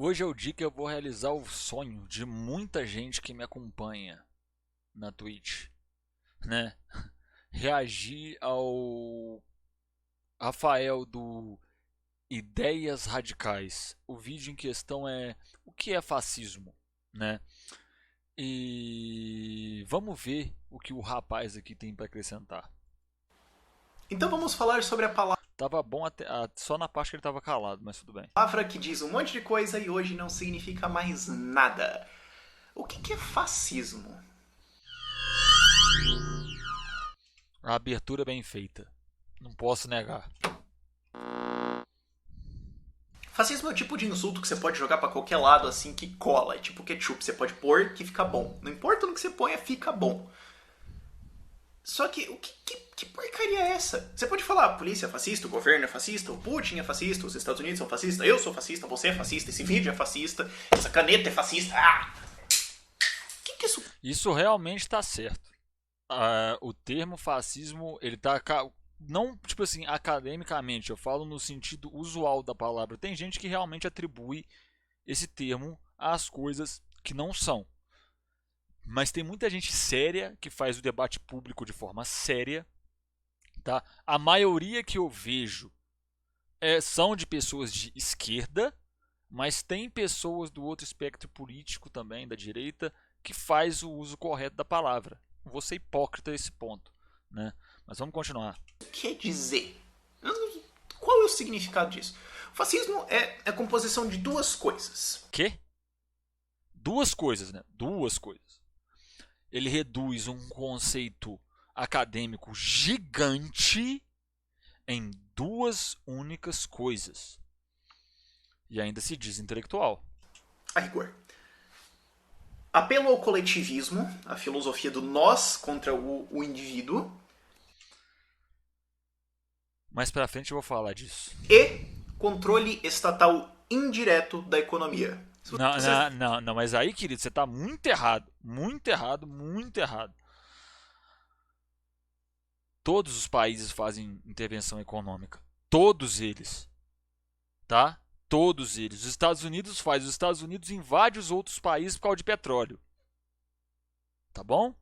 Hoje é o dia que eu vou realizar o sonho de muita gente que me acompanha na Twitch, né? Reagir ao Rafael do Ideias Radicais. O vídeo em questão é o que é fascismo, né? E vamos ver o que o rapaz aqui tem para acrescentar. Então vamos falar sobre a Tava bom só na parte que ele tava calado, mas tudo bem. palavra que diz um monte de coisa e hoje não significa mais nada. O que é fascismo? A abertura bem feita. Não posso negar. Fascismo é o tipo de insulto que você pode jogar pra qualquer lado assim que cola. É tipo ketchup, você pode pôr que fica bom. Não importa no que você ponha, fica bom. Só que, que porcaria é essa? Você pode falar, a polícia é fascista, o governo é fascista, o Putin é fascista, os Estados Unidos são fascistas, eu sou fascista, você é fascista, esse vídeo é fascista, essa caneta é fascista. Ah! Que isso? Isso realmente está certo. O termo fascismo, ele tá não, tipo assim, academicamente, eu falo no sentido usual da palavra. Tem gente que realmente atribui esse termo às coisas que não são. Mas tem muita gente séria que faz o debate público de forma séria, tá? A maioria que eu vejo são de pessoas de esquerda, mas tem pessoas do outro espectro político também, da direita, que faz o uso correto da palavra. Não vou ser hipócrita a esse ponto, né? Mas vamos continuar. Quer dizer? Qual é o significado disso? O fascismo é a composição de duas coisas. Que? Duas coisas, né? Duas coisas. Ele reduz um conceito acadêmico gigante em duas únicas coisas. E ainda se diz intelectual. A rigor. Apelo ao coletivismo, a filosofia do nós contra o indivíduo. Mais pra frente eu vou falar disso. E controle estatal indireto da economia. Não, mas aí, querido, você tá muito errado. Muito errado, muito errado. Todos os países fazem intervenção econômica. Todos eles. Tá? Todos eles. Os Estados Unidos faz. Os Estados Unidos invade os outros países por causa de petróleo. Tá bom?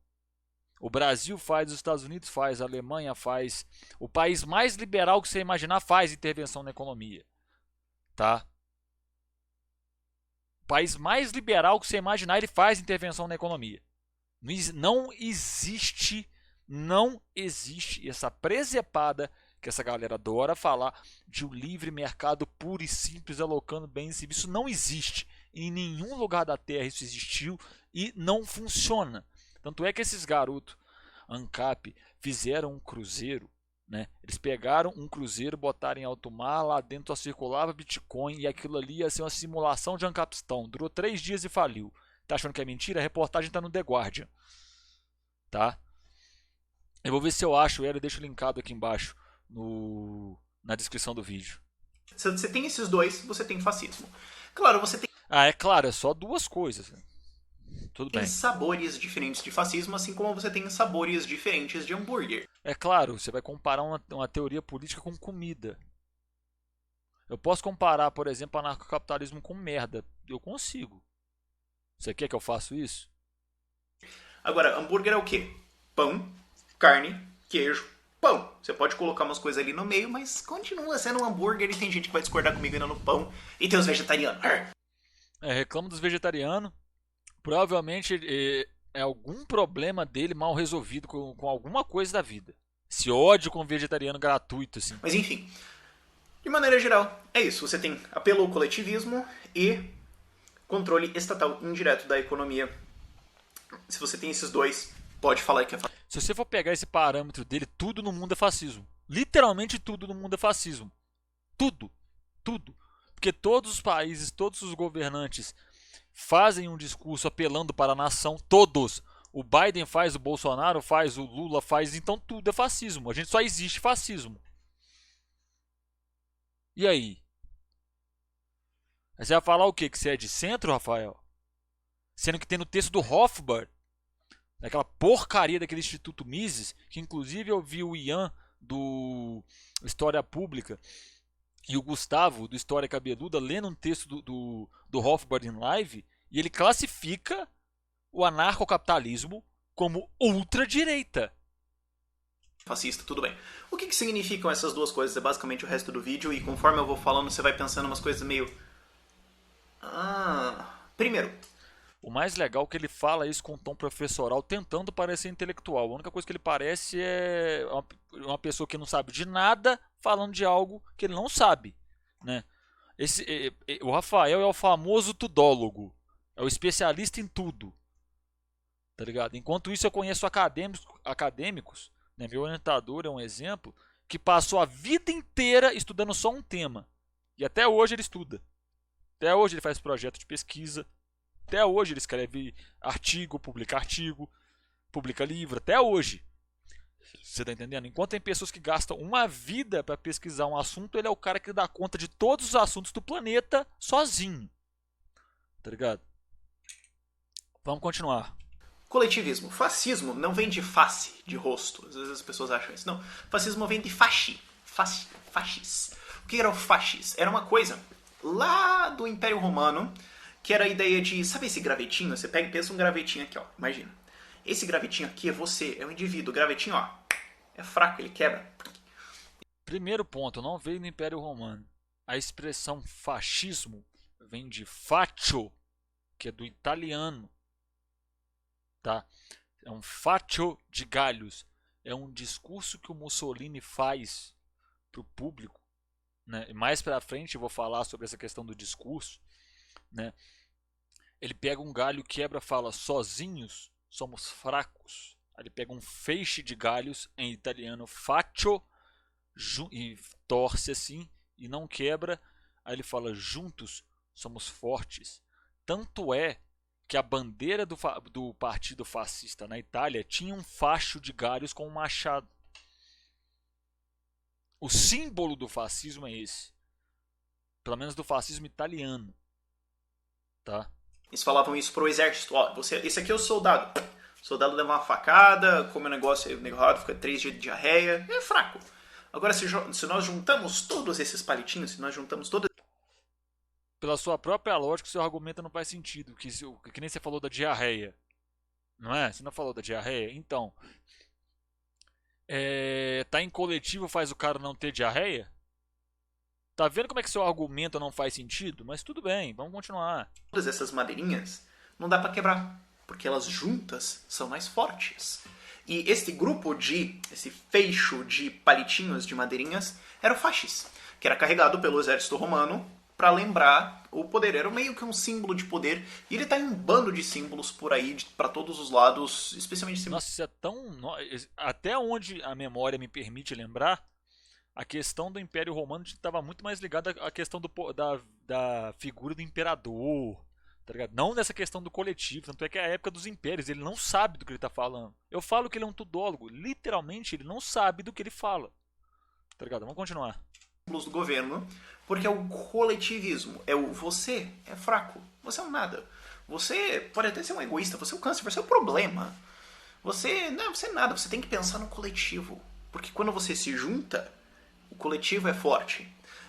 O Brasil faz, os Estados Unidos faz, a Alemanha faz. O país mais liberal que você imaginar faz intervenção na economia. Tá? O país mais liberal que você imaginar, ele faz intervenção na economia. Não existe essa presepada que essa galera adora falar de um livre mercado puro e simples alocando bens e serviços. Isso não existe. Em nenhum lugar da Terra isso existiu e não funciona. Tanto é que esses garotos ANCAP fizeram um cruzeiro, né? Eles pegaram um cruzeiro, botaram em alto mar, lá dentro só circulava Bitcoin e aquilo ali ia ser uma simulação de ANCAPistão. Durou 3 dias e faliu. Tá achando que é mentira? A reportagem tá no The Guardian. Tá? Eu vou ver se eu acho ela e deixo linkado aqui embaixo na descrição do vídeo. Se você tem esses dois, você tem fascismo. Claro, você tem É claro, é só duas coisas. Tudo bem. sabores diferentes de fascismo, assim como você tem sabores diferentes de hambúrguer. É claro, você vai comparar uma teoria política com comida. Eu posso comparar, por exemplo, anarcocapitalismo com merda. Eu consigo. Você quer que eu faça isso? Agora, hambúrguer é o quê? Pão, carne, queijo, pão. Você pode colocar umas coisas ali no meio, mas continua sendo um hambúrguer e tem gente que vai discordar comigo ainda no pão. E tem os vegetarianos. Reclamo dos vegetarianos. Provavelmente é algum problema dele mal resolvido com alguma coisa da vida. Esse ódio com o vegetariano gratuito, assim. Mas enfim, de maneira geral, é isso. Você tem apelo ao coletivismo e controle estatal indireto da economia. Se você tem esses dois, pode falar que é fascismo. Se você for pegar esse parâmetro dele, tudo no mundo é fascismo. Literalmente tudo no mundo é fascismo. Tudo. Tudo. Porque todos os países, todos os governantes fazem um discurso apelando para a nação. Todos. O Biden faz, o Bolsonaro faz, o Lula faz. Então tudo é fascismo. A gente só existe fascismo. E aí? Você vai falar o quê? Que você é de centro, Rafael? Sendo que tem no texto do Rothbard, daquela porcaria daquele Instituto Mises, que inclusive eu vi o Ian do História Pública E o Gustavo, do História Cabeluda, lendo um texto do Rothbard em live, e ele classifica o anarcocapitalismo como ultradireita. Fascista, tudo bem. O que significam essas duas coisas? É basicamente o resto do vídeo, e conforme eu vou falando, você vai pensando umas coisas meio... Primeiro, O mais legal é que ele fala isso com um tom professoral, tentando parecer intelectual. A única coisa que ele parece é uma pessoa que não sabe de nada, falando de algo que ele não sabe, né? O Rafael é o famoso tudólogo, é o especialista em tudo, tá ligado? Enquanto isso eu conheço acadêmicos, né? Meu orientador é um exemplo, que passou a vida inteira estudando só um tema. E até hoje ele estuda. Até hoje ele faz projeto de pesquisa. Até hoje ele escreve artigo, publica livro. Até hoje. Você tá entendendo? Enquanto tem pessoas que gastam uma vida para pesquisar um assunto, ele é o cara que dá conta de todos os assuntos do planeta sozinho. Tá ligado? Vamos continuar. coletivismo. Fascismo não vem de face, de rosto. Às vezes as pessoas acham isso. Não, fascismo vem de fascis. O que era o fascis? Era uma coisa lá do Império Romano, que era a ideia de, sabe esse gravetinho? Você pega e pensa um gravetinho aqui, ó. Imagina. Esse gravetinho aqui é você, é um indivíduo. O gravetinho, ó, é fraco, ele quebra. Primeiro ponto, não veio no Império Romano. A expressão fascismo vem de faccio, que é do italiano. Tá? É um faccio de galhos. É um discurso que o Mussolini faz para o público. Né? Mais para frente eu vou falar sobre essa questão do discurso. Né? Ele pega um galho, quebra, fala: sozinhos somos fracos. Aí ele pega um feixe de galhos, em italiano faccio, e torce assim e não quebra. Aí ele fala: juntos somos fortes. Tanto é que a bandeira do partido fascista na Itália tinha um facho de galhos com um machado. O símbolo do fascismo é esse. Pelo menos do fascismo italiano. Tá? Eles falavam isso pro exército. Ó, esse aqui é o soldado. O soldado leva uma facada, come um negócio aí, negado, fica 3 dias de diarreia. É fraco. Agora, se nós juntamos todos esses palitinhos, se nós juntamos todas... Pela sua própria lógica, o seu argumento não faz sentido. Que nem você falou da diarreia. Não é? Você não falou da diarreia? Então, tá em coletivo faz o cara não ter diarreia? Tá vendo como é que seu argumento não faz sentido? Mas tudo bem, vamos continuar. todas essas madeirinhas, não dá pra quebrar, porque elas juntas são mais fortes. E esse feixo de palitinhos de madeirinhas, era o fascis, que era carregado pelo exército romano para lembrar o poder. Era meio que um símbolo de poder, e ele tá em um bando de símbolos por aí, para todos os lados, especialmente símbolos. Nossa, isso é tão. Até onde a memória me permite lembrar, a questão do Império Romano estava muito mais ligada à questão da figura do imperador, tá ligado? Não nessa questão do coletivo, tanto é que é a época dos impérios, ele não sabe do que ele está falando. Eu falo que ele é um tudólogo, literalmente ele não sabe do que ele fala, tá ligado? Vamos continuar. Do governo, porque é o coletivismo. Você é fraco, você é um nada. Você pode até ser um egoísta, você é o câncer, você é o problema. Você é nada, você tem que pensar no coletivo. Porque quando você se junta, o coletivo é forte.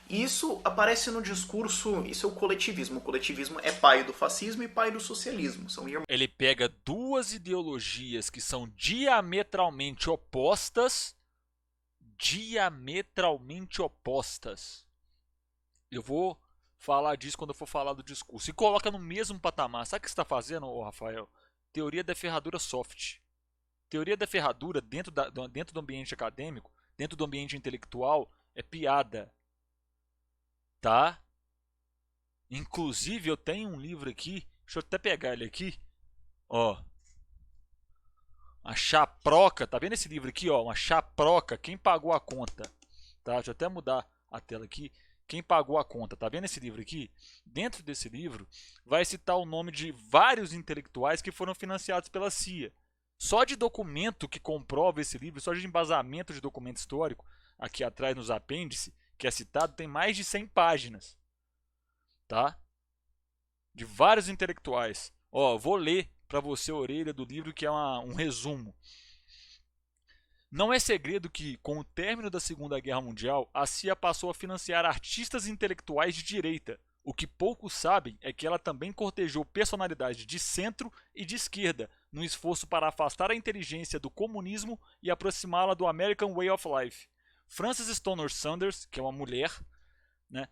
E isso aparece no discurso, isso é o coletivismo. O coletivismo é pai do fascismo e pai do socialismo. São irmãos. Ele pega duas ideologias que são diametralmente opostas. Eu vou falar disso quando eu for falar do discurso. E coloca no mesmo patamar. Sabe o que você está fazendo, Rafael? Teoria da ferradura soft. Teoria da ferradura dentro do ambiente acadêmico, dentro do ambiente intelectual, é piada. Tá? Inclusive, eu tenho um livro aqui. Deixa eu até pegar ele aqui. Ó. A chaproca. Tá vendo esse livro aqui? Ó, uma chaproca. Quem pagou a conta? Tá? Deixa eu até mudar a tela aqui. Quem pagou a conta? Tá vendo esse livro aqui? Dentro desse livro, vai citar o nome de vários intelectuais que foram financiados pela CIA. Só de documento que comprova esse livro, só de embasamento de documento histórico, aqui atrás nos apêndices, que é citado, tem mais de 100 páginas. Tá? De vários intelectuais. Ó, vou ler para você a orelha do livro, que é um resumo. Não é segredo que, com o término da Segunda Guerra Mundial, a CIA passou a financiar artistas intelectuais de direita. O que poucos sabem é que ela também cortejou personalidades de centro e de esquerda, num esforço para afastar a inteligência do comunismo e aproximá-la do American Way of Life. Frances Stoner Sanders, que é uma mulher, né,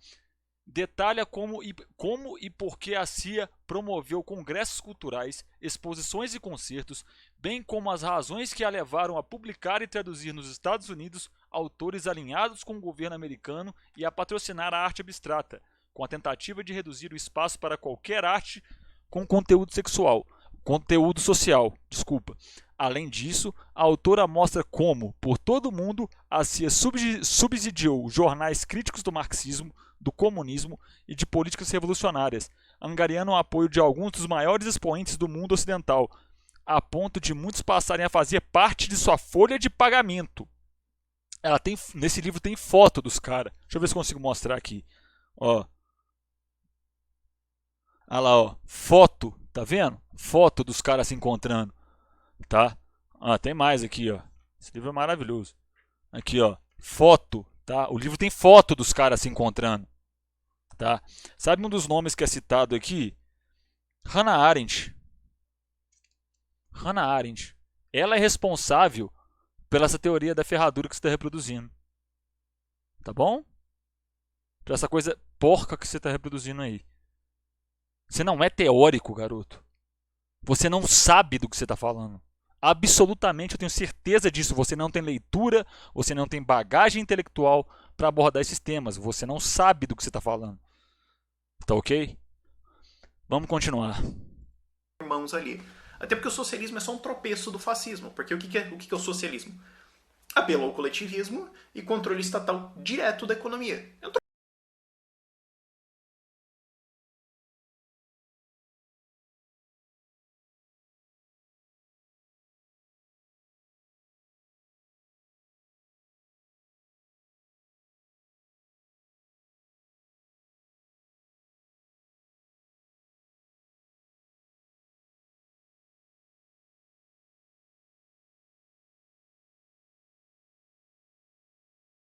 detalha como e por que a CIA promoveu congressos culturais, exposições e concertos, bem como as razões que a levaram a publicar e traduzir nos Estados Unidos autores alinhados com o governo americano e a patrocinar a arte abstrata, com a tentativa de reduzir o espaço para qualquer arte com conteúdo social. Além disso, a autora mostra como, por todo o mundo, a CIA subsidiou jornais críticos do marxismo, do comunismo e de políticas revolucionárias, angariando o apoio de alguns dos maiores expoentes do mundo ocidental, a ponto de muitos passarem a fazer parte de sua folha de pagamento. Nesse livro tem foto dos caras. Deixa eu ver se consigo mostrar aqui. Ó. Olha lá, ó. Foto, tá vendo? Foto dos caras se encontrando, tá? Ah, tem mais aqui, ó. Esse livro é maravilhoso. Aqui, ó. Foto, tá? O livro tem foto dos caras se encontrando, tá? Sabe um dos nomes que é citado aqui? Hannah Arendt. Hannah Arendt. Ela é responsável pela essa teoria da ferradura que você está reproduzindo. Tá bom? Por essa coisa porca que você está reproduzindo aí. Você não é teórico, garoto. Você não sabe do que você está falando. Absolutamente, eu tenho certeza disso. Você não tem leitura, você não tem bagagem intelectual para abordar esses temas. Você não sabe do que você está falando. Tá ok? Vamos continuar. Irmãos ali. Até porque o socialismo é só um tropeço do fascismo. Porque o que é o socialismo? Apelo ao coletivismo e controle estatal direto da economia.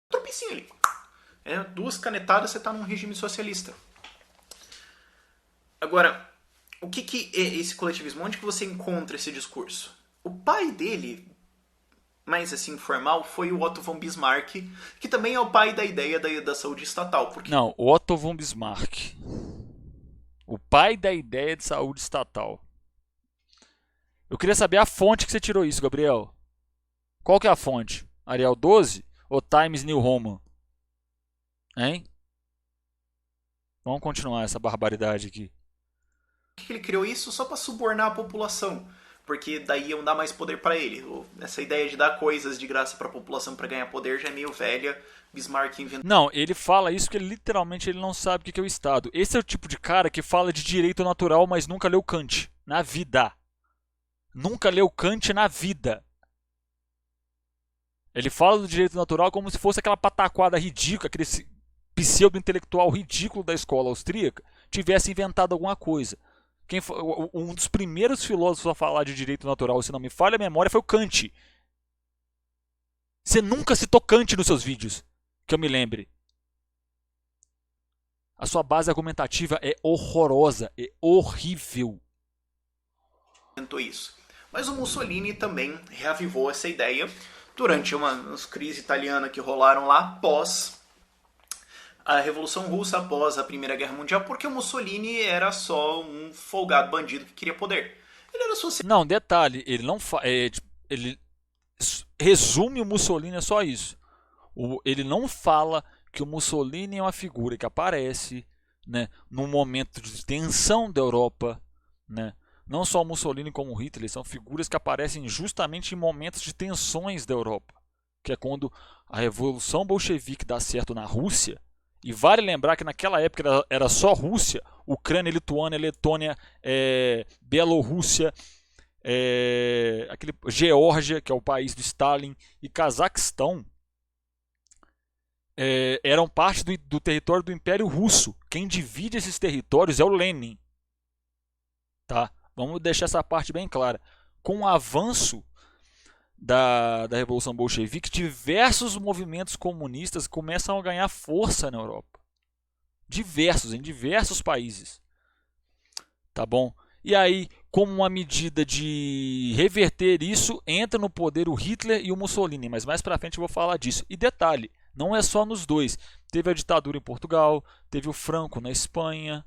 Tropecinho ali. Duas canetadas você está num regime socialista. Agora, o que é esse coletivismo? Onde que você encontra esse discurso? O pai dele, mais assim informal, foi o Otto von Bismarck, que também é o pai da ideia da saúde estatal. Porque... Não, Otto von Bismarck. O pai da ideia de saúde estatal. Eu queria saber a fonte que você tirou isso, Gabriel. Qual que é a fonte? Arial 12 ou Times New Roman? Hein? Vamos continuar essa barbaridade aqui. Ele criou isso só para subornar a população, porque daí iam dar mais poder para ele. Essa ideia de dar coisas de graça para a população para ganhar poder já é meio velha. Bismarck inventou. Não, ele fala isso porque literalmente ele não sabe o que é o Estado. Esse é o tipo de cara que fala de direito natural, mas nunca leu Kant na vida. Nunca leu Kant na vida. Ele fala do direito natural como se fosse aquela pataquada ridícula, aquele pseudo-intelectual ridículo da escola austríaca tivesse inventado alguma coisa. Um dos primeiros filósofos a falar de direito natural, se não me falha a memória, foi o Kant. Você nunca citou Kant nos seus vídeos, que eu me lembre. A sua base argumentativa é horrorosa, é horrível. Isso. Mas o Mussolini também reavivou essa ideia durante umas crises italianas que rolaram lá após a Revolução Russa, após a Primeira Guerra Mundial, porque o Mussolini era só um folgado bandido que queria poder. Ele era só... Não, detalhe, ele não ele resume o Mussolini é só isso. Ele não fala que o Mussolini é uma figura que aparece, né, num momento de tensão da Europa, né? Não só o Mussolini como o Hitler são figuras que aparecem justamente em momentos de tensões da Europa, que é quando a Revolução Bolchevique dá certo na Rússia. E vale lembrar que naquela época era só Rússia, Ucrânia, Lituânia, Letônia, Bielorrússia, Geórgia, que é o país do Stalin, e Cazaquistão eram parte do território do Império Russo. Quem divide esses territórios é o Lenin. Tá? Vamos deixar essa parte bem clara. Com o avanço da Revolução Bolchevique, diversos movimentos comunistas começam a ganhar força na Europa. Em diversos países. Tá bom? E aí, como uma medida de reverter isso, entra no poder o Hitler e o Mussolini, mas mais pra frente eu vou falar disso. E detalhe, não é só nos dois. Teve a ditadura em Portugal, teve o Franco na Espanha,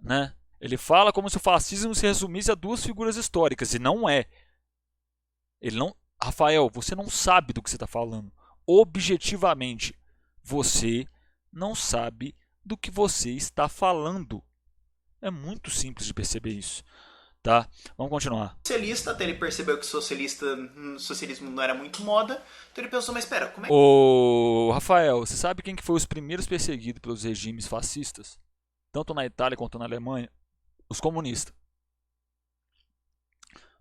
né? Ele fala como se o fascismo se resumisse a duas figuras históricas, e não é. Ele não, Rafael, você não sabe do que você está falando. Objetivamente, você não sabe do que você está falando. É muito simples de perceber isso, tá? Vamos continuar. Socialista, até ele percebeu que socialismo não era muito moda, então ele pensou, mas espera, como é Ô, Rafael, você sabe quem que foi os primeiros perseguidos pelos regimes fascistas? Tanto na Itália quanto na Alemanha? Os comunistas.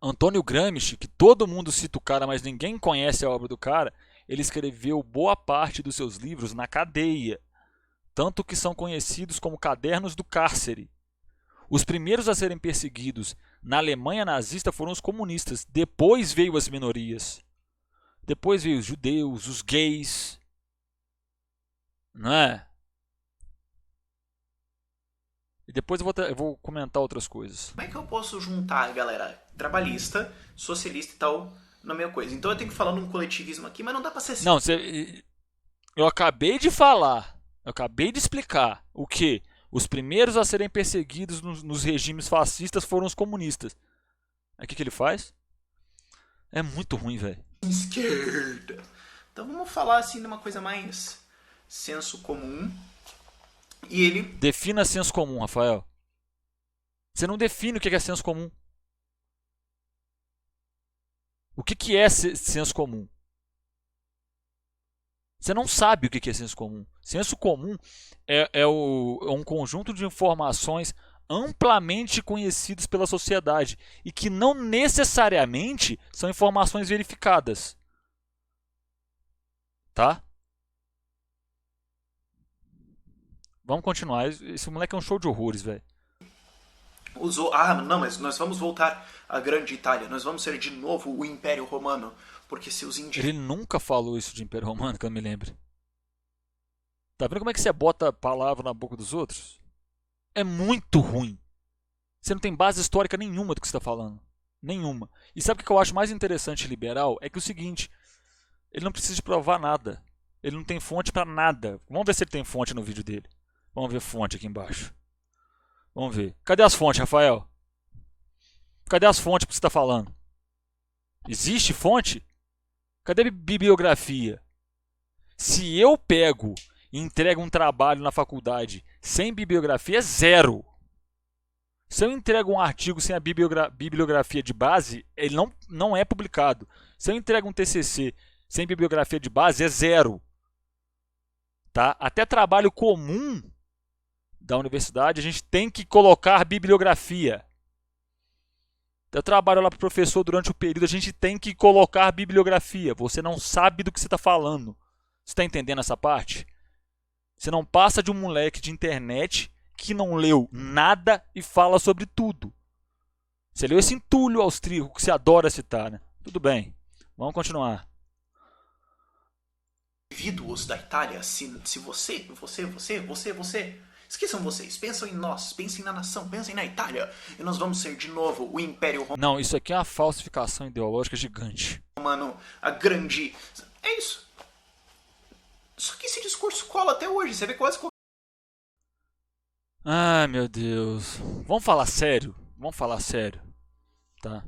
Antônio Gramsci, que todo mundo cita o cara, mas ninguém conhece a obra do cara, ele escreveu boa parte dos seus livros na cadeia, tanto que são conhecidos como Cadernos do Cárcere. Os primeiros a serem perseguidos na Alemanha nazista foram os comunistas, depois veio as minorias. Depois veio os judeus, os gays, não é? E depois eu vou comentar outras coisas. como é que eu posso juntar a galera trabalhista, socialista e tal na mesma coisa? Então eu tenho que falar num coletivismo aqui, mas não dá pra ser assim. Não, eu acabei de falar, eu acabei de explicar o que os primeiros a serem perseguidos nos regimes fascistas foram os comunistas. Aí o que ele faz? É muito ruim, velho. Esquerda. Então vamos falar assim de uma coisa mais senso comum. E ele Defina senso comum, Rafael. Você não define o que é senso comum. O que é senso comum? Você não sabe o que é senso comum. Senso comum é um conjunto de informações amplamente conhecidas pela sociedade e que não necessariamente são informações verificadas. Tá? Vamos continuar. Esse moleque é um show de horrores, velho. usou. Ah, não, mas nós vamos voltar à Grande Itália. Nós vamos ser de novo o Império Romano. Porque se os Ele nunca falou isso de Império Romano, que eu me lembre. Tá vendo como é que você bota a palavra na boca dos outros? É muito ruim. Você não tem base histórica nenhuma do que você está falando. Nenhuma. E sabe o que eu acho mais interessante e liberal? É que é o seguinte, ele não precisa de provar nada. Ele não tem fonte para nada. Vamos ver se ele tem fonte no vídeo dele. Vamos ver fonte aqui embaixo. Vamos ver. Cadê as fontes, Rafael? Cadê as fontes que você está falando? Existe fonte? Cadê a bibliografia? Se eu pego e entrego um trabalho na faculdade sem bibliografia, é zero. Se eu entrego um artigo sem a bibliografia de base, ele não é publicado. Se eu entrego um TCC sem bibliografia de base, é zero. Tá? Até trabalho comum da universidade, a gente tem que colocar bibliografia. Eu trabalho lá para o professor durante o período, a gente tem que colocar bibliografia. Você não sabe do que você está falando. Você está entendendo essa parte? Você não passa de um moleque de internet que não leu nada e fala sobre tudo. Você leu esse entulho austríaco que você adora citar, né? Tudo bem, vamos continuar. indivíduos da Itália, se você, esqueçam vocês, pensam em nós, pensem na nação, pensem na Itália, e nós vamos ser de novo o Império Não, isso aqui é uma falsificação ideológica gigante. Romano, a grande... É isso. Só que esse discurso cola até hoje, você vê quase... Ai, meu Deus. Vamos falar sério? Vamos falar sério. Tá?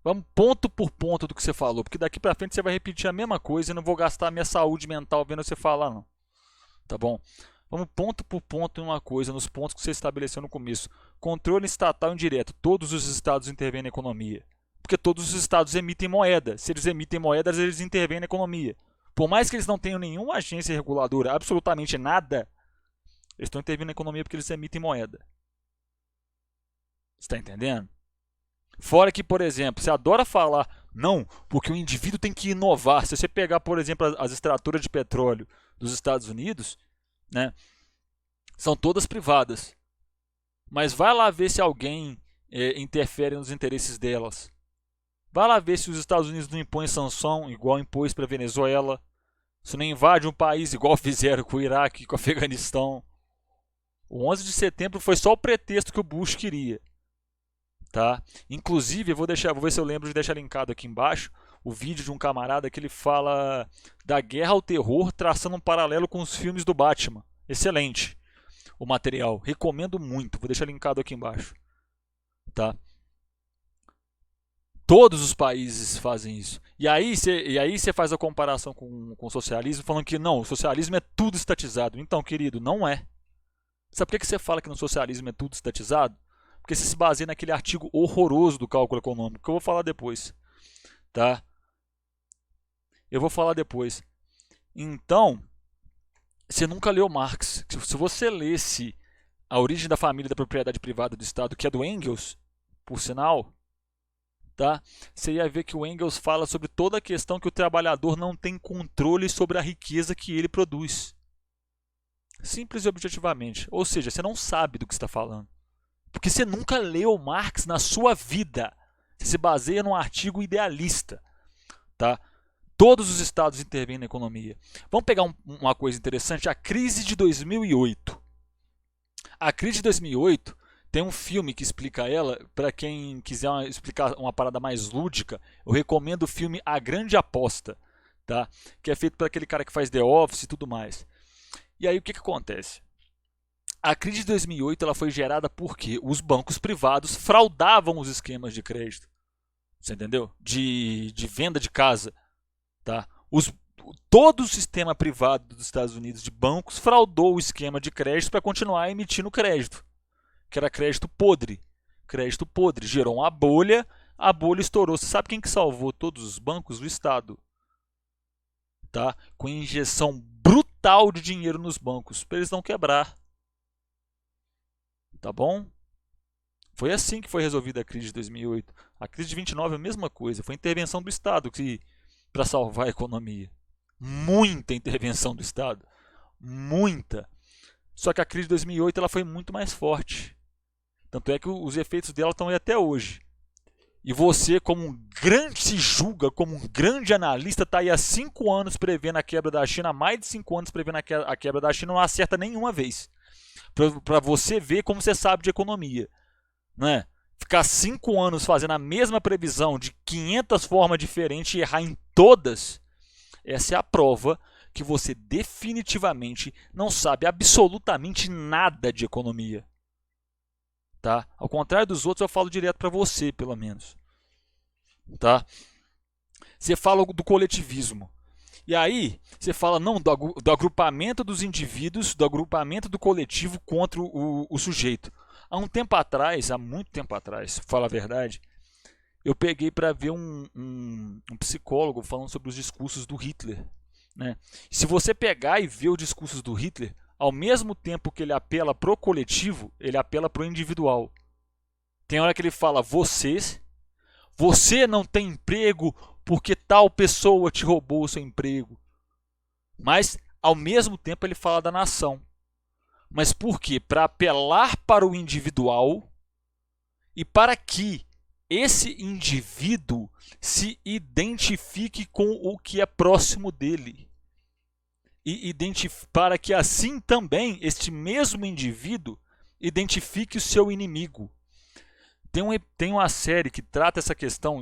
Vamos ponto por ponto do que você falou, porque daqui pra frente você vai repetir a mesma coisa e eu não vou gastar a minha saúde mental vendo você falar, não. Tá bom? Vamos ponto por ponto em uma coisa, nos pontos que você estabeleceu no começo. Controle estatal indireto. Todos os estados intervêm na economia. Porque todos os estados emitem moeda. Se eles emitem moedas, eles intervêm na economia. Por mais que eles não tenham nenhuma agência reguladora, absolutamente nada, eles estão intervindo na economia porque eles emitem moeda. Você está entendendo? Fora que, por exemplo, você adora falar, não, porque o indivíduo tem que inovar. Se você pegar, por exemplo, as extratoras de petróleo dos Estados Unidos, né, são todas privadas. Mas vai lá ver se alguém interfere nos interesses delas. Vai lá ver se os Estados Unidos não impõem sanção igual impôs para a Venezuela, se não invade um país igual fizeram com o Iraque e com o Afeganistão. O 11 de setembro foi só o pretexto que o Bush queria. Tá? Inclusive, vou ver se eu lembro de deixar linkado aqui embaixo o vídeo de um camarada que ele fala da guerra ao terror, traçando um paralelo com os filmes do Batman. Excelente o material, recomendo muito, vou deixar linkado aqui embaixo. Tá? Todos os países fazem isso. E aí você faz a comparação com o socialismo, falando que não, o socialismo é tudo estatizado. Então, querido, não é. Sabe por que você fala que no socialismo é tudo estatizado? Porque você se baseia naquele artigo horroroso do cálculo econômico, que eu vou falar depois. Tá? Eu vou falar depois. Então, você nunca leu Marx. Se você lesse A Origem da Família e da Propriedade Privada do Estado, que é do Engels, por sinal, tá? Você ia ver que o Engels fala sobre toda a questão que o trabalhador não tem controle sobre a riqueza que ele produz. Simples e objetivamente. Ou seja, você não sabe do que está falando. Porque você nunca leu Marx na sua vida. Você se baseia num artigo idealista. Tá? Todos os estados intervêm na economia. Vamos pegar uma coisa interessante, a crise de 2008. A crise de 2008 tem um filme que explica ela. Para quem quiser explicar uma parada mais lúdica, eu recomendo o filme A Grande Aposta, tá? Que é feito por aquele cara que faz The Office e tudo mais. E aí o que acontece? A crise de 2008 ela foi gerada porque os bancos privados fraudavam os esquemas de crédito. Você entendeu? De venda de casa. Tá? Todo o sistema privado dos Estados Unidos de bancos fraudou o esquema de crédito para continuar emitindo crédito. Que era crédito podre. Crédito podre. Gerou uma bolha, a bolha estourou. Você sabe quem que salvou todos os bancos? O Estado. Tá? Com injeção brutal de dinheiro nos bancos, para eles não quebrar. Tá bom? Foi assim que foi resolvida a crise de 2008. A crise de 29 é a mesma coisa. Foi intervenção do Estado para salvar a economia. Muita intervenção do Estado. Muita. Só que a crise de 2008 ela foi muito mais forte. Tanto é que os efeitos dela estão aí até hoje. E você, se julga como um grande analista, está aí há 5 anos prevendo a quebra da China, há mais de 5 anos prevendo a quebra da China, não acerta nenhuma vez. Para você ver como você sabe de economia. Né? Ficar 5 anos fazendo a mesma previsão de 500 formas diferentes e errar em todas, essa é a prova que você definitivamente não sabe absolutamente nada de economia. Tá? Ao contrário dos outros, eu falo direto para você, pelo menos. Tá? Você fala do coletivismo. E aí, você fala não do agrupamento dos indivíduos, do agrupamento do coletivo contra o sujeito. Há muito tempo atrás, para falar a verdade, eu peguei para ver um psicólogo falando sobre os discursos do Hitler. Né? Se você pegar e ver os discursos do Hitler, ao mesmo tempo que ele apela para o coletivo, ele apela para o individual. Tem hora que ele fala, você não tem emprego porque tal pessoa te roubou o seu emprego. Mas, ao mesmo tempo, ele fala da nação. Mas por quê? Para apelar para o individual e para que esse indivíduo se identifique com o que é próximo dele. E para que assim também este mesmo indivíduo identifique o seu inimigo. Tem uma série que trata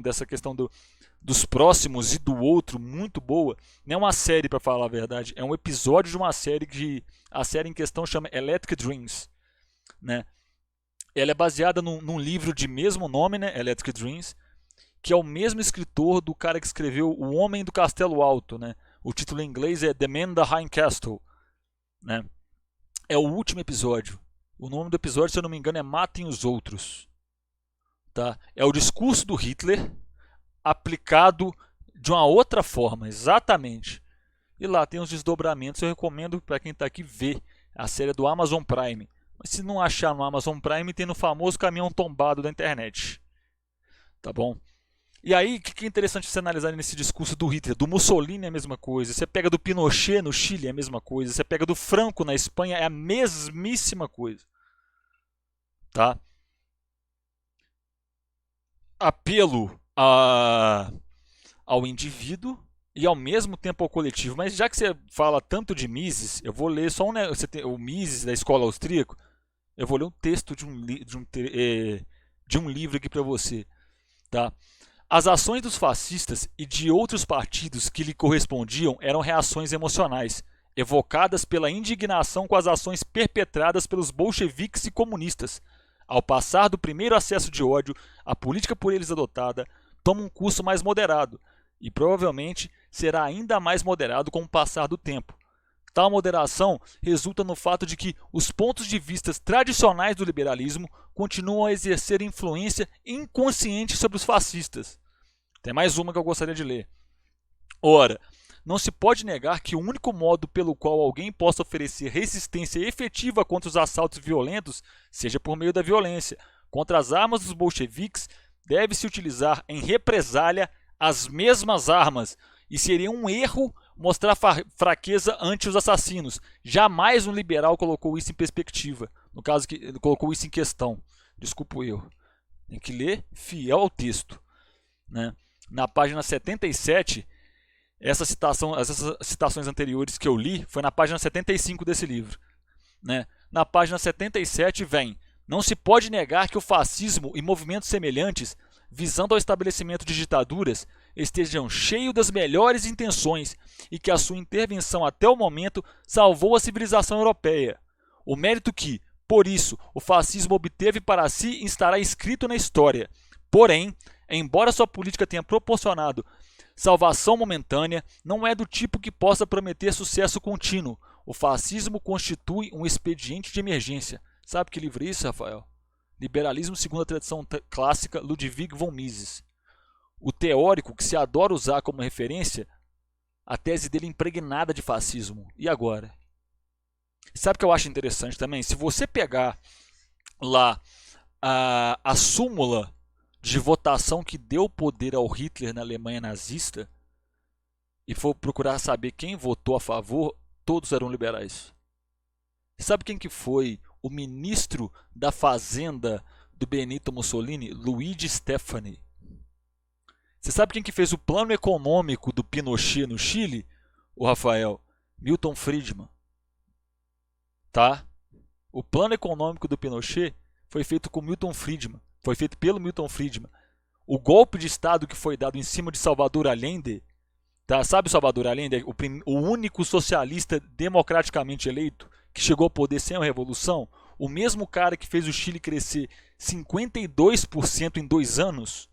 dessa questão dos próximos e do outro, muito boa. Não é uma série, para falar a verdade, é um episódio de uma série que a série em questão chama Electric Dreams. Né? Ela é baseada num livro de mesmo nome, né? Electric Dreams, que é o mesmo escritor do cara que escreveu O Homem do Castelo Alto. Né? O título em inglês é The Man in the High Castle. Né? É o último episódio. O nome do episódio, se eu não me engano, é Matem os Outros. Tá? É o discurso do Hitler aplicado de uma outra forma, exatamente. E lá tem os desdobramentos, eu recomendo para quem está aqui ver a série do Amazon Prime. Mas se não achar no Amazon Prime, tem no famoso caminhão tombado da internet. Tá bom? E aí, o que é interessante você analisar nesse discurso do Hitler? Do Mussolini é a mesma coisa. Você pega do Pinochet no Chile é a mesma coisa. Você pega do Franco na Espanha é a mesmíssima coisa. Tá? Apelo ao indivíduo e ao mesmo tempo ao coletivo. Mas já que você fala tanto de Mises, eu vou ler só você tem o Mises da escola austríaca. Eu vou ler um texto de um livro aqui para você, tá? As ações dos fascistas e de outros partidos que lhe correspondiam eram reações emocionais, evocadas pela indignação com as ações perpetradas pelos bolcheviques e comunistas. Ao passar do primeiro acesso de ódio, a política por eles adotada toma um curso mais moderado, e provavelmente será ainda mais moderado com o passar do tempo. Tal moderação resulta no fato de que os pontos de vista tradicionais do liberalismo continuam a exercer influência inconsciente sobre os fascistas. Tem mais uma que eu gostaria de ler. Ora, não se pode negar que o único modo pelo qual alguém possa oferecer resistência efetiva contra os assaltos violentos seja por meio da violência. Contra as armas dos bolcheviques, deve-se utilizar em represália as mesmas armas, e seria um erro mostrar fraqueza ante os assassinos. Jamais um liberal colocou isso em perspectiva. No caso, que colocou isso em questão. Desculpa o erro. Tem que ler fiel ao texto, né? Na página 77, essas citações anteriores que eu li foi na página 75 desse livro, né? Na página 77 vem: não se pode negar que o fascismo e movimentos semelhantes, visando ao estabelecimento de ditaduras, estejam cheios das melhores intenções e que a sua intervenção até o momento salvou a civilização europeia. O mérito que, por isso, o fascismo obteve para si estará escrito na história. Porém, embora sua política tenha proporcionado salvação momentânea, não é do tipo que possa prometer sucesso contínuo. O fascismo constitui um expediente de emergência. Sabe que livro é isso, Rafael? Liberalismo segundo a tradição clássica, Ludwig von Mises. O teórico que se adora usar como referência, a tese dele impregnada de fascismo. E agora? Sabe o que eu acho interessante também? Se você pegar lá a súmula de votação que deu poder ao Hitler na Alemanha nazista e for procurar saber quem votou a favor, todos eram liberais. Sabe quem que foi o ministro da Fazenda do Benito Mussolini? Luigi Stefani. Você sabe quem que fez o plano econômico do Pinochet no Chile? O Rafael? Milton Friedman. Tá? O plano econômico do Pinochet foi feito com Milton Friedman. Foi feito pelo Milton Friedman. O golpe de Estado que foi dado em cima de Salvador Allende, tá? Sabe Salvador Allende? O único socialista democraticamente eleito que chegou ao poder sem a revolução. O mesmo cara que fez o Chile crescer 52% em 2 anos.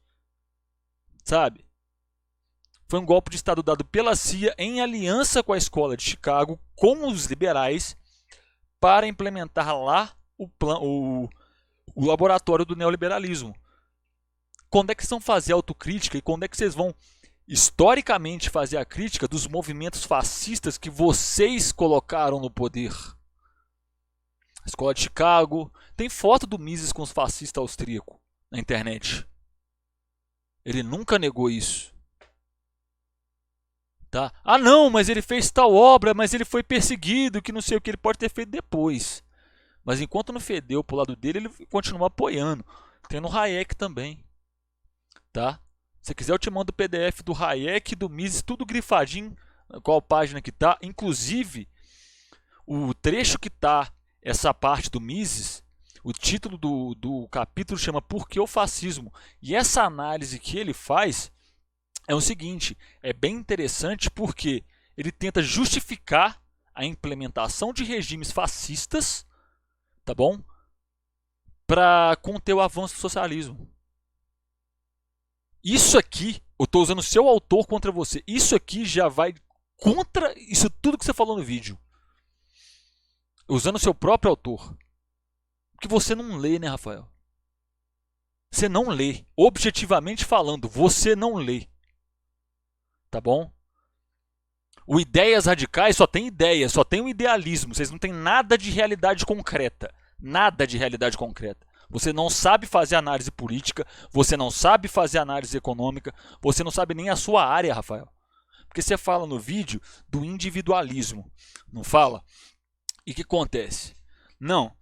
Sabe? Foi um golpe de Estado dado pela CIA em aliança com a escola de Chicago, com os liberais, para implementar lá o laboratório do neoliberalismo. Quando é que vocês vão fazer autocrítica e quando é que vocês vão historicamente fazer a crítica dos movimentos fascistas que vocês colocaram no poder? A escola de Chicago. Tem foto do Mises com os fascistas austríacos na internet. Ele nunca negou isso. Tá? Ah não, mas ele fez tal obra, mas ele foi perseguido, que não sei o que ele pode ter feito depois. Mas enquanto não fedeu pro lado dele, ele continua apoiando. Tem no Hayek também. Tá? Se quiser eu te mando o PDF do Hayek e do Mises, tudo grifadinho, qual página que tá. Inclusive, o trecho que tá, essa parte do Mises, o título do capítulo chama Por que o Fascismo? E essa análise que ele faz é o seguinte, é bem interessante porque ele tenta justificar a implementação de regimes fascistas, tá bom? Para conter o avanço do socialismo. Isso aqui, eu estou usando o seu autor contra você. Isso aqui já vai contra isso tudo que você falou no vídeo. Usando o seu próprio autor. Porque você não lê, né, Rafael? Você não lê. Objetivamente falando, você não lê. Tá bom? O Ideias Radicais só tem ideia, só tem um idealismo. Vocês não têm nada de realidade concreta. Nada de realidade concreta. Você não sabe fazer análise política, você não sabe fazer análise econômica, você não sabe nem a sua área, Rafael. Porque você fala no vídeo do individualismo, não fala? E o que acontece? Não,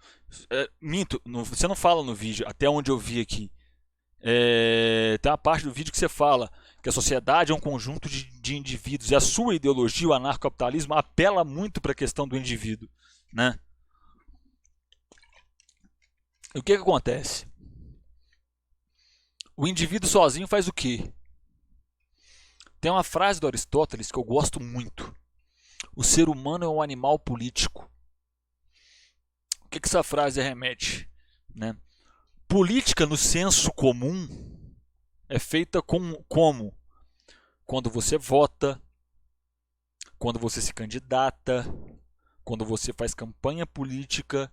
minto, você não fala no vídeo, até onde eu vi aqui, Tem uma parte do vídeo que você fala que a sociedade é um conjunto de indivíduos e a sua ideologia, o anarcocapitalismo, apela muito para a questão do indivíduo, né? E o que acontece? O indivíduo sozinho faz o quê? Tem uma frase do Aristóteles que eu gosto muito. O ser humano é um animal político. O que essa frase remete? Né? Política no senso comum é feita como? Quando você vota, quando você se candidata, quando você faz campanha política.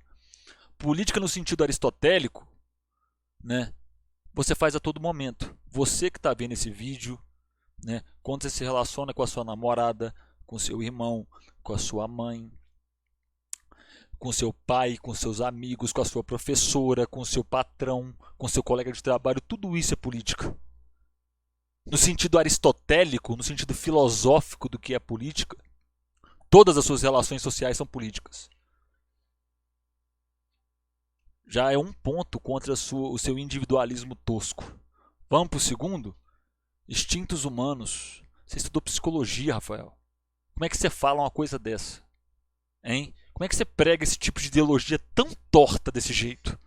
Política no sentido aristotélico, né? Você faz a todo momento. Você que está vendo esse vídeo, né? Quando você se relaciona com a sua namorada, com seu irmão, com a sua mãe, com seu pai, com seus amigos, com a sua professora, com seu patrão, com seu colega de trabalho, tudo isso é política. No sentido aristotélico, no sentido filosófico do que é política, todas as suas relações sociais são políticas. Já é um ponto contra o seu individualismo tosco. Vamos para o segundo? Instintos humanos. Você estudou psicologia, Rafael. Como é que você fala uma coisa dessa? Hein? Como é que você prega esse tipo de ideologia tão torta desse jeito?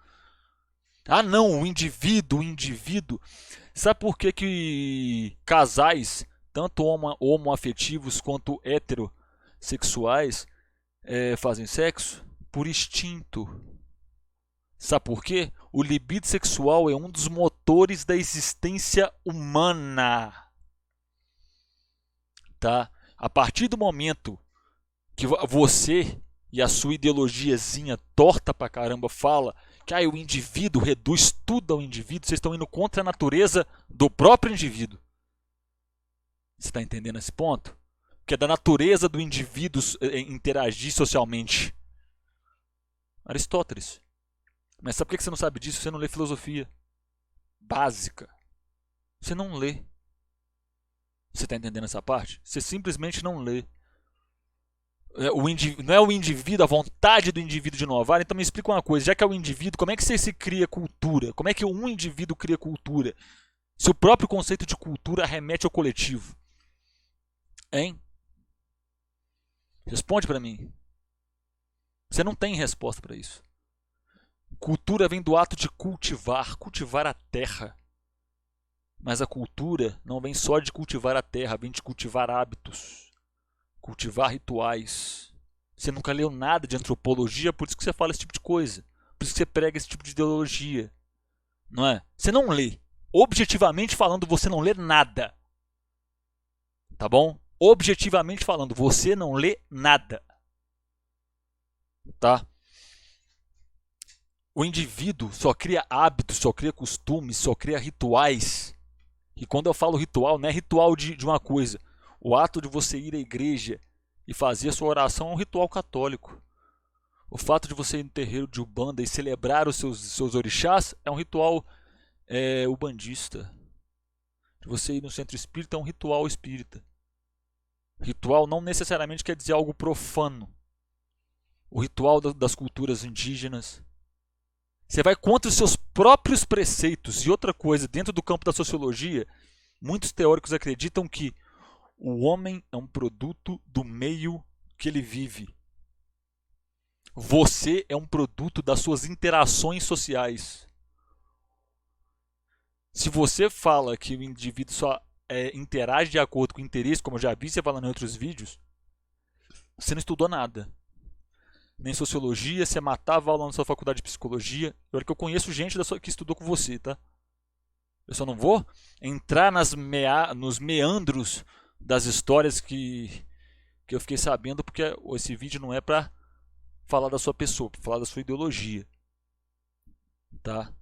Ah não, o indivíduo. Sabe por que casais, tanto homoafetivos quanto heterossexuais, fazem sexo? Por instinto. Sabe por quê? O libido sexual é um dos motores da existência humana. Tá? A partir do momento que você e a sua ideologiazinha torta pra caramba fala que o indivíduo reduz tudo ao indivíduo, vocês estão indo contra a natureza do próprio indivíduo. Você está entendendo esse ponto? Que é da natureza do indivíduo interagir socialmente. Aristóteles. Mas sabe por que você não sabe disso? Você não lê filosofia básica. Você não lê. Você está entendendo essa parte? Você simplesmente não lê. Não é o indivíduo, a vontade do indivíduo de inovar. Então me explica uma coisa. Já que é o indivíduo, como é que você se cria cultura? Como é que um indivíduo cria cultura? Se o próprio conceito de cultura remete ao coletivo. Hein? Responde para mim. Você não tem resposta para isso. Cultura vem do ato de cultivar a terra. Mas a cultura não vem só de cultivar a terra, vem de cultivar hábitos, cultivar rituais. Você nunca leu nada de antropologia, por isso que você fala esse tipo de coisa. Por isso que você prega esse tipo de ideologia. Não é? Você não lê. Objetivamente falando, você não lê nada. Tá bom? Objetivamente falando, você não lê nada. Tá? O indivíduo só cria hábitos, só cria costumes, só cria rituais. E quando eu falo ritual, não é ritual de uma coisa. O ato de você ir à igreja e fazer a sua oração é um ritual católico. O fato de você ir no terreiro de Umbanda e celebrar os seus orixás é um ritual ubandista. De você ir no centro espírita é um ritual espírita. Ritual não necessariamente quer dizer algo profano. O ritual das culturas indígenas. Você vai contra os seus próprios preceitos. E outra coisa, dentro do campo da sociologia, muitos teóricos acreditam que o homem é um produto do meio que ele vive. Você é um produto das suas interações sociais. Se você fala que o indivíduo só interage de acordo com o interesse, como eu já vi você falando em outros vídeos, você não estudou nada. Nem sociologia, você matava aula na sua faculdade de psicologia. Olha que eu conheço gente que estudou com você, tá? Eu só não vou entrar nos meandros das histórias que eu fiquei sabendo, porque esse vídeo não é pra falar da sua pessoa, pra falar da sua ideologia. Tá?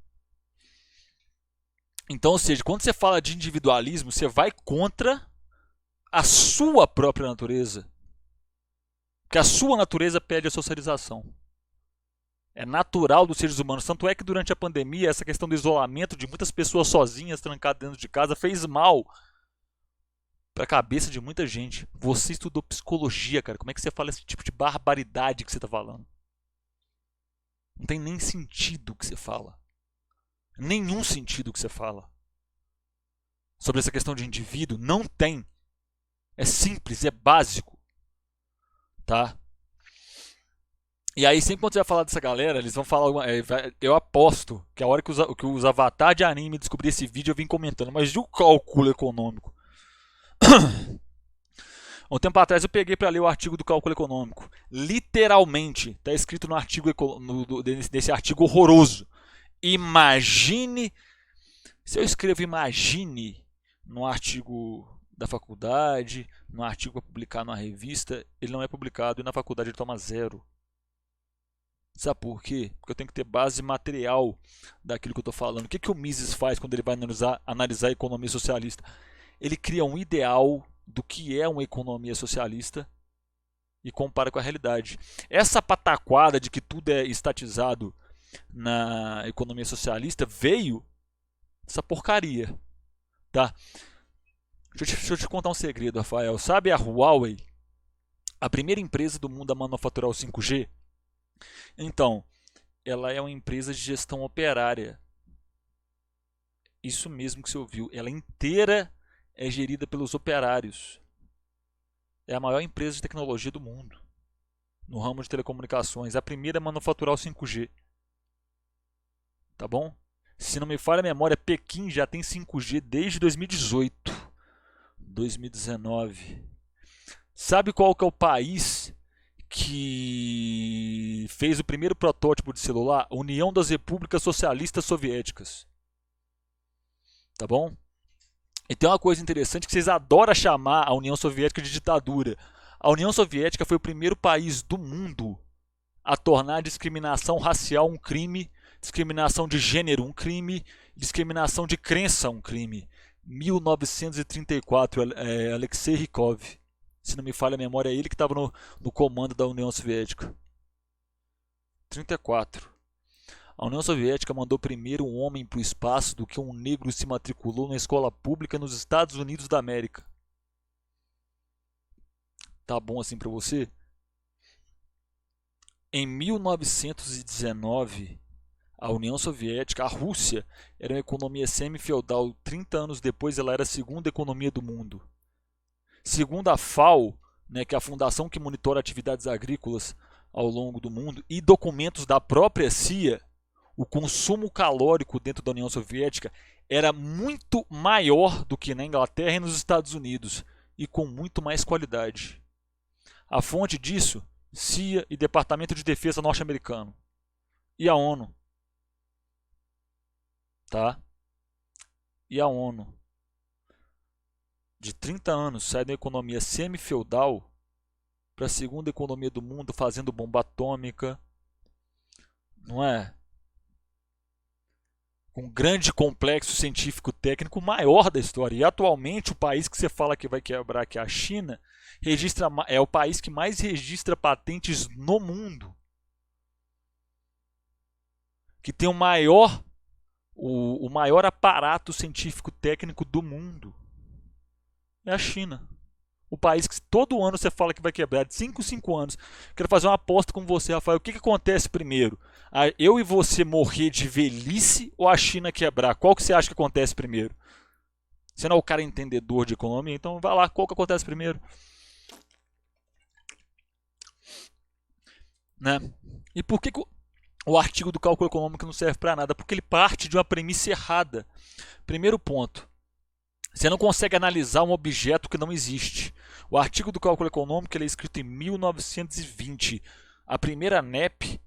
Então, ou seja, quando você fala de individualismo, você vai contra a sua própria natureza. Porque a sua natureza pede a socialização. É natural dos seres humanos. Tanto é que durante a pandemia, essa questão do isolamento de muitas pessoas sozinhas, trancadas dentro de casa, fez mal para a cabeça de muita gente. Você estudou psicologia, cara. Como é que você fala esse tipo de barbaridade que você está falando? Não tem nem sentido o que você fala. Nenhum sentido que você fala sobre essa questão de indivíduo não tem. É simples, é básico, tá? E aí, sempre quando você vai falar dessa galera, eles vão falar. Eu aposto que a hora que os avatar de anime descobrir esse vídeo, eu vim comentando. Mas e o cálculo econômico? Um tempo atrás eu peguei para ler o artigo do cálculo econômico. Literalmente, está escrito no artigo desse artigo horroroso. Imagine. Se eu escrevo imagine no artigo da faculdade, no artigo para publicar numa revista, ele não é publicado e na faculdade ele toma 0. Sabe por quê? Porque eu tenho que ter base material daquilo que eu estou falando. O que o Mises faz quando ele vai analisar a economia socialista? Ele cria um ideal do que é uma economia socialista e compara com a realidade. Essa pataquada de que tudo é estatizado na economia socialista veio dessa porcaria. Tá? Deixa eu te contar um segredo, Rafael. Sabe a Huawei? A primeira empresa do mundo a manufaturar o 5G? Então, ela é uma empresa de gestão operária. Isso mesmo que você ouviu. Ela inteira é gerida pelos operários. É a maior empresa de tecnologia do mundo. No ramo de telecomunicações. A primeira a manufaturar o 5G. Tá bom? Se não me falha a memória, Pequim já tem 5G desde 2018. 2019. Sabe qual que é o país que fez o primeiro protótipo de celular? União das Repúblicas Socialistas Soviéticas. Tá bom? E tem uma coisa interessante que vocês adoram chamar a União Soviética de ditadura. A União Soviética foi o primeiro país do mundo a tornar a discriminação racial um crime, discriminação de gênero um crime, discriminação de crença um crime. 1934, Alexei Rykov. Se não me falha a memória, é ele que estava no comando da União Soviética. 34. A União Soviética mandou primeiro um homem para o espaço do que um negro se matriculou na escola pública nos Estados Unidos da América. Tá bom assim para você? Em 1919, a União Soviética, a Rússia, era uma economia semi-feudal. 30 anos depois, ela era a segunda economia do mundo. Segundo a FAO, né, que é a fundação que monitora atividades agrícolas ao longo do mundo, e documentos da própria CIA, o consumo calórico dentro da União Soviética era muito maior do que na Inglaterra e nos Estados Unidos, e com muito mais qualidade. A fonte disso, CIA e Departamento de Defesa norte-americano. E a ONU. Tá? E a ONU. De 30 anos, sai da economia semi-feudal para a segunda economia do mundo, fazendo bomba atômica. Não é? Com um grande complexo científico-técnico maior da história. E atualmente o país que você fala que vai quebrar, que é a China, é o país que mais registra patentes no mundo. Que tem o maior aparato científico-técnico do mundo. É a China. O país que todo ano você fala que vai quebrar, de 5 em 5 anos. Quero fazer uma aposta com você, Rafael. O que acontece primeiro? Eu e você morrer de velhice ou a China quebrar? Qual que você acha que acontece primeiro? Você não é o cara entendedor de economia, então vai lá, qual que acontece primeiro? Né? E por que o artigo do cálculo econômico não serve para nada? Porque ele parte de uma premissa errada. Primeiro ponto. Você não consegue analisar um objeto que não existe. O artigo do cálculo econômico ele é escrito em 1920. A primeira NEP,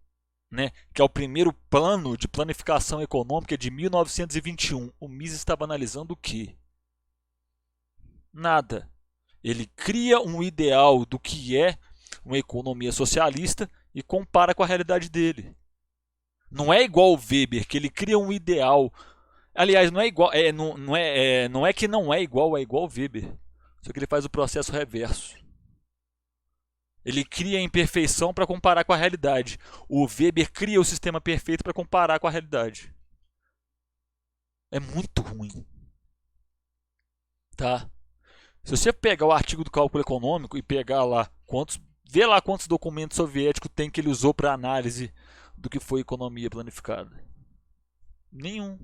né, que é o primeiro plano de planificação econômica, é de 1921. O Mises estava analisando o quê? Nada. Ele cria um ideal do que é uma economia socialista e compara com a realidade dele. Não é igual o Weber, que ele cria um ideal. Aliás, não é igual, não é que não é igual ao Weber. Só que ele faz o processo reverso. Ele cria a imperfeição para comparar com a realidade. O Weber cria o sistema perfeito para comparar com a realidade. É muito ruim. Tá? Se você pegar o artigo do cálculo econômico e pegar lá vê lá quantos documentos soviéticos tem que ele usou para análise do que foi economia planificada. Nenhum.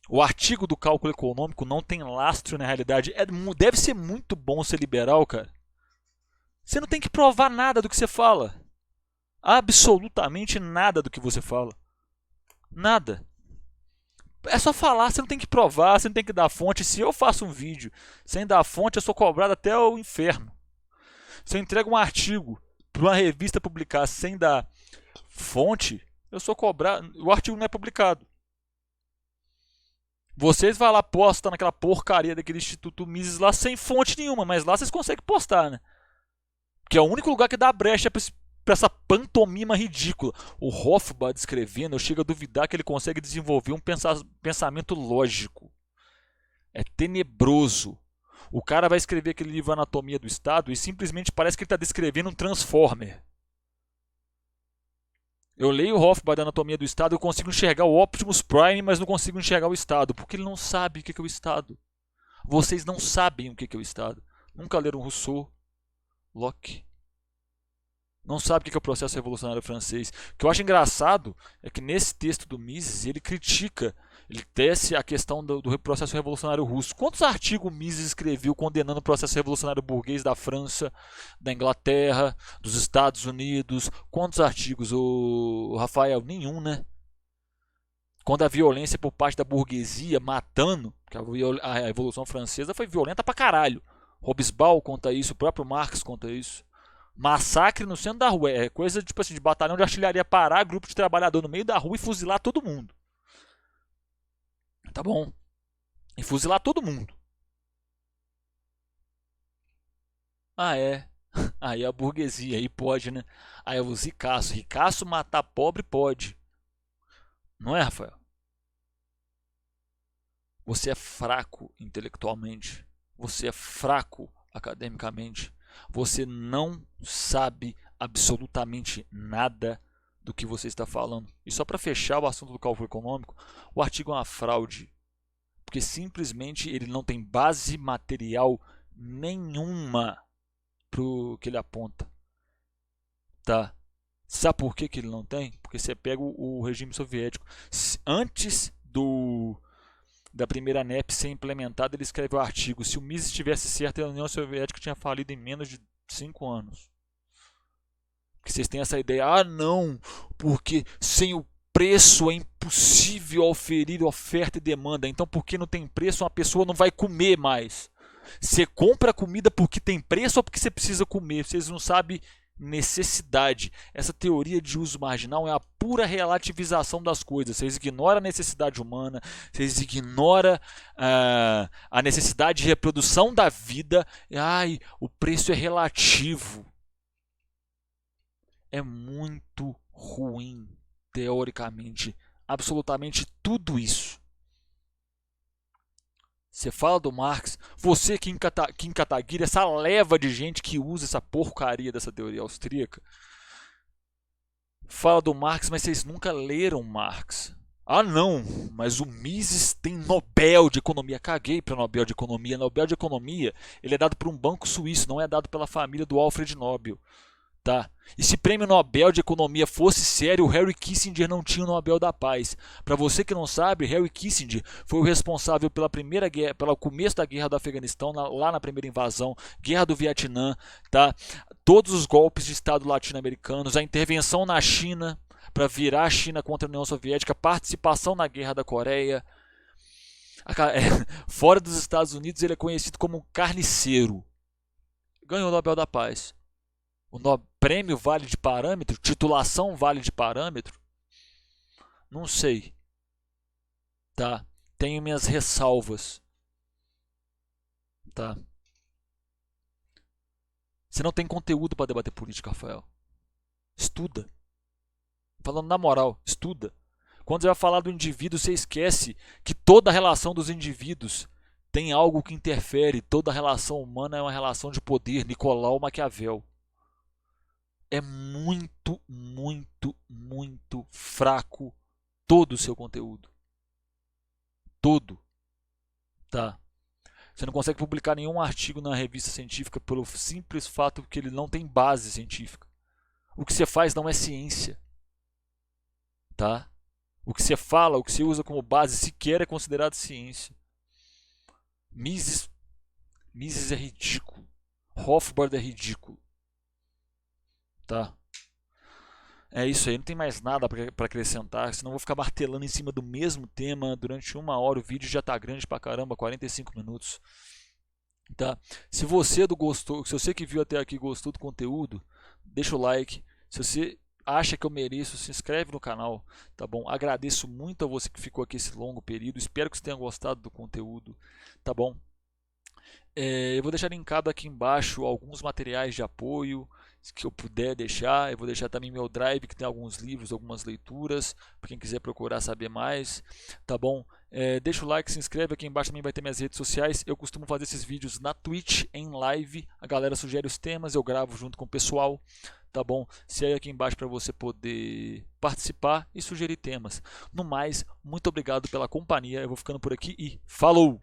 O artigo do cálculo econômico não tem lastro na realidade. Deve ser muito bom ser liberal, cara. Você não tem que provar nada do que você fala. Absolutamente nada do que você fala. Nada. É só falar, você não tem que provar, você não tem que dar fonte. Se eu faço um vídeo sem dar fonte, eu sou cobrado até o inferno. Se eu entrego um artigo para uma revista publicar sem dar fonte, eu sou cobrado. O artigo não é publicado. Vocês vão lá postar naquela porcaria daquele Instituto Mises lá sem fonte nenhuma, mas lá vocês conseguem postar, né? Que é o único lugar que dá brecha para essa pantomima ridícula. O Hofbauer escrevendo, eu chego a duvidar que ele consegue desenvolver um pensamento lógico. É tenebroso. O cara vai escrever aquele livro Anatomia do Estado e simplesmente parece que ele está descrevendo um Transformer. Eu leio o Hofbauer da Anatomia do Estado, eu consigo enxergar o Optimus Prime, mas não consigo enxergar o Estado, porque ele não sabe o que é o Estado. Vocês não sabem o que é o Estado. Nunca leram Rousseau, Locke. Não sabe o que é o processo revolucionário francês. O que eu acho engraçado é que nesse texto do Mises ele critica, ele tece a questão do processo revolucionário russo. Quantos artigos Mises escreveu condenando o processo revolucionário burguês da França, da Inglaterra, dos Estados Unidos? Quantos artigos, o Rafael? Nenhum, né? Quando a violência por parte da burguesia matando, porque a Revolução Francesa foi violenta pra caralho. Hobsbawm conta isso, o próprio Marx conta isso. Massacre no centro da rua. É coisa tipo assim, de batalhão de artilharia parar, grupo de trabalhador no meio da rua e fuzilar todo mundo. Tá bom? E fuzilar todo mundo. Ah, é. Aí a burguesia, aí pode, né? Aí os ricaços. Ricaço matar pobre pode. Não é, Rafael? Você é fraco intelectualmente. Você é fraco academicamente. Você não sabe absolutamente nada do que você está falando. E só para fechar o assunto do cálculo econômico, o artigo é uma fraude, porque simplesmente ele não tem base material nenhuma para o que ele aponta. Tá? Sabe por que ele não tem? Porque você pega o regime soviético. Antes da primeira NEP ser implementada, ele escreveu o artigo: se o Mises estivesse certo, a União Soviética tinha falido em menos de 5 anos. Porque vocês têm essa ideia, ah não, porque sem o preço é impossível oferir oferta e demanda. Então, porque não tem preço, uma pessoa não vai comer mais. Você compra comida porque tem preço ou porque você precisa comer? Vocês não sabem necessidade. Essa teoria de uso marginal é a pura relativização das coisas. Vocês ignoram a necessidade humana, vocês ignoram a necessidade de reprodução da vida. Ai, o preço é relativo. É muito ruim, teoricamente, absolutamente tudo isso. Você fala do Marx, você, Kim Kataguiri, essa leva de gente que usa essa porcaria dessa teoria austríaca, fala do Marx, mas vocês nunca leram Marx. Ah não, mas o Mises tem Nobel de Economia. Caguei para Nobel de Economia. Nobel de Economia ele é dado por um banco suíço, não é dado pela família do Alfred Nobel. Tá? E se prêmio Nobel de Economia fosse sério, o Henry Kissinger não tinha o Nobel da Paz. Para você que não sabe, Henry Kissinger foi o responsável pela primeira guerra, pelo começo da guerra do Afeganistão, lá na primeira invasão, guerra do Vietnã, tá? Todos os golpes de Estado latino-americanos, a intervenção na China para virar a China contra a União Soviética, participação na guerra da Coreia. Fora dos Estados Unidos, ele é conhecido como um carniceiro. Ganhou o Nobel da Paz. O prêmio vale de parâmetro? Titulação vale de parâmetro? Não sei. Tá? Tenho minhas ressalvas. Tá? Você não tem conteúdo para debater política, Rafael. Estuda. Falando na moral, estuda. Quando você vai falar do indivíduo, você esquece que toda a relação dos indivíduos tem algo que interfere. Toda relação humana é uma relação de poder. Nicolau Maquiavel. É muito, muito, muito fraco todo o seu conteúdo. Todo. Tá? Você não consegue publicar nenhum artigo na revista científica pelo simples fato que ele não tem base científica. O que você faz não é ciência. Tá? O que você fala, o que você usa como base sequer é considerado ciência. Mises, Mises é ridículo. Hofbard é ridículo. Tá? É isso aí, não tem mais nada para acrescentar, senão eu vou ficar martelando em cima do mesmo tema durante 1 hora. O vídeo já tá grande pra caramba, 45 minutos. Tá? Se você gostou, se você que viu até aqui gostou do conteúdo, deixa o like. Se você acha que eu mereço, se inscreve no canal, tá bom? Agradeço muito a você que ficou aqui esse longo período. Espero que você tenha gostado do conteúdo, tá bom? Eu vou deixar linkado aqui embaixo alguns materiais de apoio que eu puder deixar. Eu vou deixar também meu drive que tem alguns livros, algumas leituras para quem quiser procurar saber mais, tá bom? Deixa o like, se inscreve aqui embaixo, também vai ter minhas redes sociais. Eu costumo fazer esses vídeos na Twitch em live. A galera sugere os temas, eu gravo junto com o pessoal, tá bom? Segue aqui embaixo para você poder participar e sugerir temas. No mais, muito obrigado pela companhia. Eu vou ficando por aqui e falou!